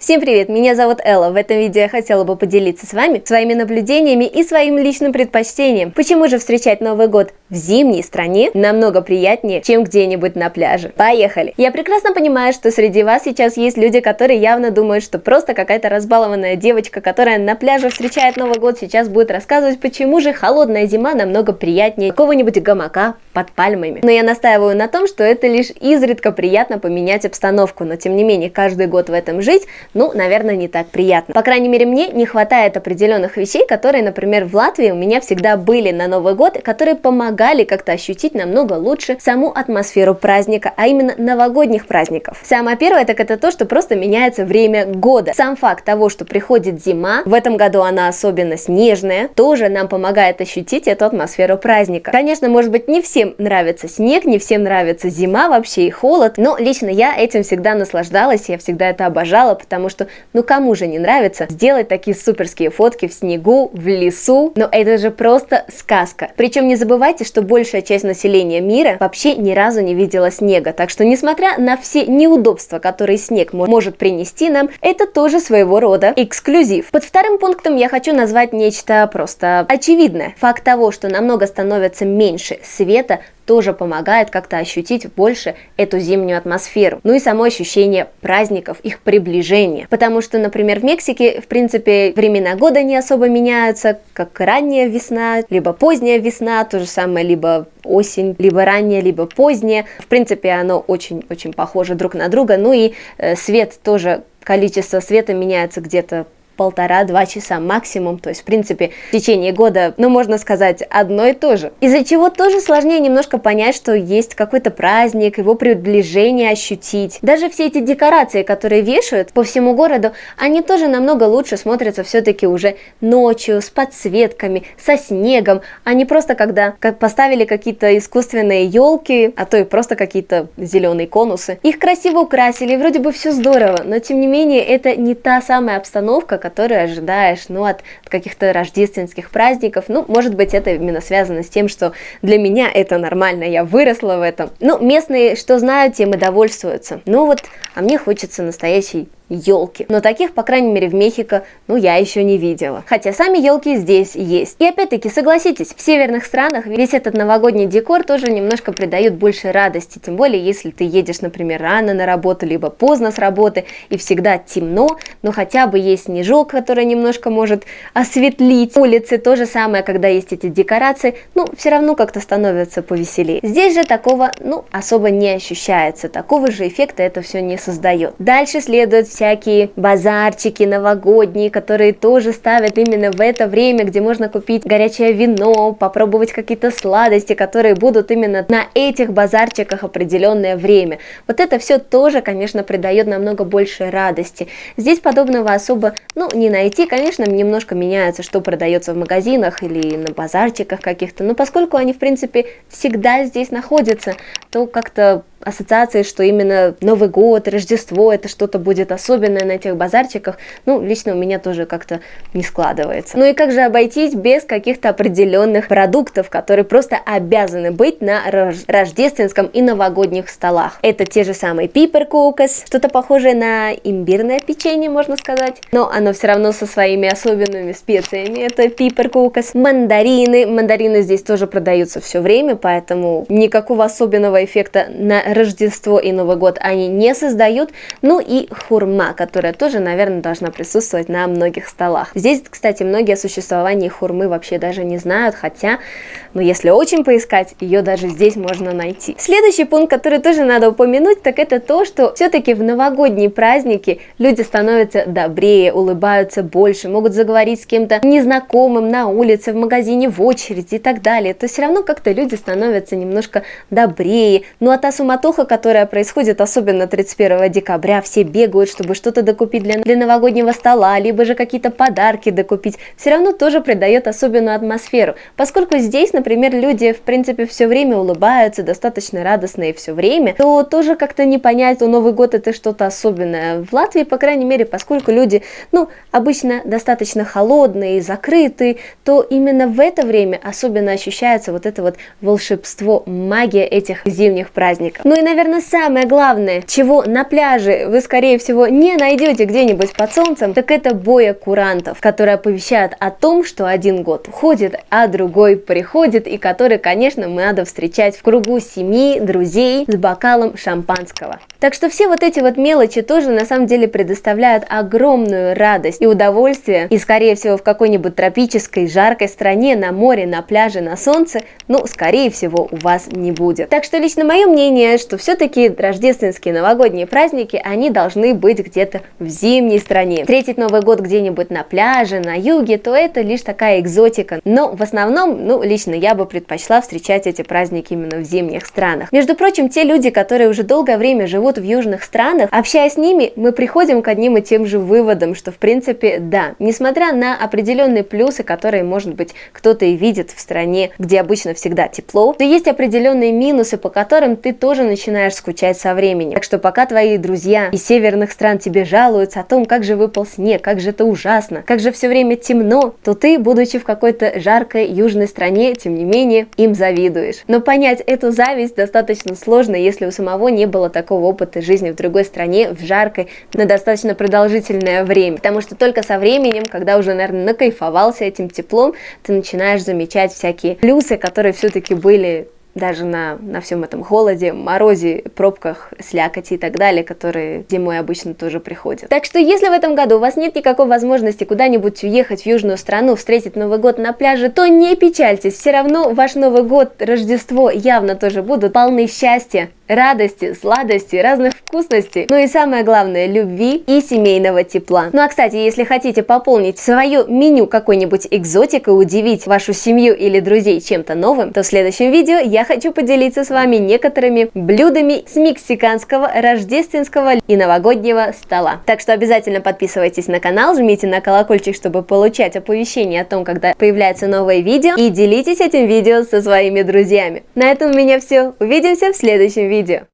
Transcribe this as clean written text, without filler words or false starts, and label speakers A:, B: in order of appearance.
A: Всем привет, меня зовут Элла. В этом видео я хотела бы поделиться с вами своими наблюдениями и своим личным предпочтением. Почему же встречать Новый год в зимней стране намного приятнее, чем где-нибудь на пляже? Поехали! Я прекрасно понимаю, что среди вас сейчас есть люди, которые явно думают, что просто какая-то разбалованная девочка, которая на пляже встречает Новый год, сейчас будет рассказывать, почему же холодная зима намного приятнее какого-нибудь гамака под пальмами. Но я настаиваю на том, что это лишь изредка приятно поменять обстановку, но тем не менее каждый год в этом жить, наверное, не так приятно. По крайней мере, мне не хватает определенных вещей, которые, например, в Латвии у меня всегда были на Новый год, которые помогали как-то ощутить намного лучше саму атмосферу праздника, а именно новогодних праздников. Самое первое, так это то, что просто меняется время года. Сам факт того, что приходит зима, в этом году она особенно снежная, тоже нам помогает ощутить эту атмосферу праздника. Конечно, может быть, не всем нравится снег, не всем нравится зима вообще и холод, но лично я этим всегда наслаждалась, я всегда это обожала, потому что, кому же не нравится сделать такие суперские фотки в снегу, в лесу, но это же просто сказка. Причем не забывайте, что большая часть населения мира вообще ни разу не видела снега, так что несмотря на все неудобства, которые снег может принести нам, это тоже своего рода эксклюзив. Под вторым пунктом я хочу назвать нечто просто очевидное. Факт того, что намного становится меньше света, тоже помогает как-то ощутить больше эту зимнюю атмосферу. Ну и само ощущение праздников, их приближения. Потому что, например, в Мексике, в принципе, времена года не особо меняются, как ранняя весна, либо поздняя весна, то же самое, либо осень, либо ранняя, либо поздняя. В принципе, оно очень-очень похоже друг на друга. Ну и свет тоже, количество света меняется где-то 1,5-2 часа максимум, то есть, в принципе, в течение года, можно сказать, одно и то же. Из-за чего тоже сложнее немножко понять, что есть какой-то праздник, его приближение ощутить. Даже все эти декорации, которые вешают по всему городу, они тоже намного лучше смотрятся все-таки уже ночью, с подсветками, со снегом, а не просто когда поставили какие-то искусственные елки, а то и просто какие-то зеленые конусы. Их красиво украсили, и вроде бы все здорово, но тем не менее это не та самая обстановка, которую ожидаешь, от каких-то рождественских праздников. Может быть, это именно связано с тем, что для меня это нормально, я выросла в этом. Местные, что знают, тем и довольствуются. А мне хочется настоящей елки. Но таких, по крайней мере, в Мехико, я еще не видела. Хотя сами елки здесь есть. И опять-таки, согласитесь, в северных странах весь этот новогодний декор тоже немножко придает больше радости. Тем более, если ты едешь, например, рано на работу, либо поздно с работы, и всегда темно, но хотя бы есть снежок, который немножко может осветлить улицы. То же самое, когда есть эти декорации, все равно как-то становится повеселее. Здесь же такого, особо не ощущается. Такого же эффекта это все не создает. Дальше следует всякие базарчики новогодние, которые тоже ставят именно в это время, где можно купить горячее вино, попробовать какие-то сладости, которые будут именно на этих базарчиках определенное время. Вот это все тоже, конечно, придает намного больше радости. Здесь подобного особо, не найти. Конечно, немножко меняется, что продается в магазинах или на базарчиках каких-то, но поскольку они, в принципе, всегда здесь находятся, то как-то ассоциации, что именно Новый год, Рождество, это что-то будет особенное на этих базарчиках, лично у меня тоже как-то не складывается. И как же обойтись без каких-то определенных продуктов, которые просто обязаны быть на рождественском и новогодних столах? Это те же самые пиперкукас, что-то похожее на имбирное печенье, можно сказать, но оно все равно со своими особенными специями, это пиперкукас. Мандарины здесь тоже продаются все время, поэтому никакого особенного эффекта на Рождество и Новый год они не создают. И хурма, которая тоже, наверное, должна присутствовать на многих столах. Здесь, кстати, многие о существовании хурмы вообще даже не знают, хотя, если очень поискать, ее даже здесь можно найти. Следующий пункт, который тоже надо упомянуть, так это то, что все-таки в новогодние праздники люди становятся добрее, улыбаются больше, могут заговорить с кем-то незнакомым на улице, в магазине, в очереди и так далее. То все равно как-то люди становятся немножко добрее. А та суматоха, которая происходит особенно 31 декабря, все бегают, чтобы что-то докупить для новогоднего стола, либо же какие-то подарки докупить, все равно тоже придает особенную атмосферу. Поскольку здесь, например, люди, в принципе, все время улыбаются, достаточно радостные все время, то тоже как-то не понять, что Новый год это что-то особенное. В Латвии, по крайней мере, поскольку люди, обычно достаточно холодные, закрытые, то именно в это время особенно ощущается вот это вот волшебство, магия этих зимних праздников. Ну и, наверное, самое главное, чего на пляже вы, скорее всего, не найдете где-нибудь под солнцем, так это бой курантов, которые оповещают о том, что один год уходит, а другой приходит, и который, конечно, надо встречать в кругу семьи, друзей с бокалом шампанского. Так что все вот эти вот мелочи тоже на самом деле предоставляют огромную радость и удовольствие, и, скорее всего, в какой-нибудь тропической, жаркой стране, на море, на пляже, на солнце, ну, скорее всего, у вас не будет. Так что лично мое мнение, что все-таки рождественские новогодние праздники, они должны быть где-то в зимней стране. Встретить Новый год где-нибудь на пляже, на юге, то это лишь такая экзотика. Но в основном, ну, лично я бы предпочла встречать эти праздники именно в зимних странах. Между прочим, те люди, которые уже долгое время живут в южных странах, общаясь с ними, мы приходим к одним и тем же выводам, что, в принципе, да, несмотря на определенные плюсы, которые, может быть, кто-то и видит в стране, где обычно всегда тепло, то есть определенные минусы, по которым ты тоже начинаешь скучать со временем. Так что пока твои друзья из северных стран тебе жалуются о том, как же выпал снег, как же это ужасно, как же все время темно, то ты, будучи в какой-то жаркой южной стране, тем не менее, им завидуешь. Но понять эту зависть достаточно сложно, если у самого не было такого опыта жизни в другой стране, в жаркой, на достаточно продолжительное время. Потому что только со временем, когда уже, наверное, накайфовался этим теплом, ты начинаешь замечать всякие плюсы, которые все-таки были даже на всем этом холоде, морозе, пробках, слякоти и так далее, которые зимой обычно тоже приходят. Так что если в этом году у вас нет никакой возможности куда-нибудь уехать в южную страну, встретить Новый год на пляже, то не печальтесь, все равно ваш Новый год, Рождество явно тоже будут полны счастья, радости, сладости, разных вкусностей, ну и самое главное, любви и семейного тепла. Ну а, кстати, если хотите пополнить свое меню какой-нибудь экзотикой, удивить вашу семью или друзей чем-то новым, то в следующем видео я хочу поделиться с вами некоторыми блюдами с мексиканского, рождественского и новогоднего стола. Так что обязательно подписывайтесь на канал, жмите на колокольчик, чтобы получать оповещения о том, когда появляется новое видео, и делитесь этим видео со своими друзьями. На этом у меня все. Увидимся в следующем видео.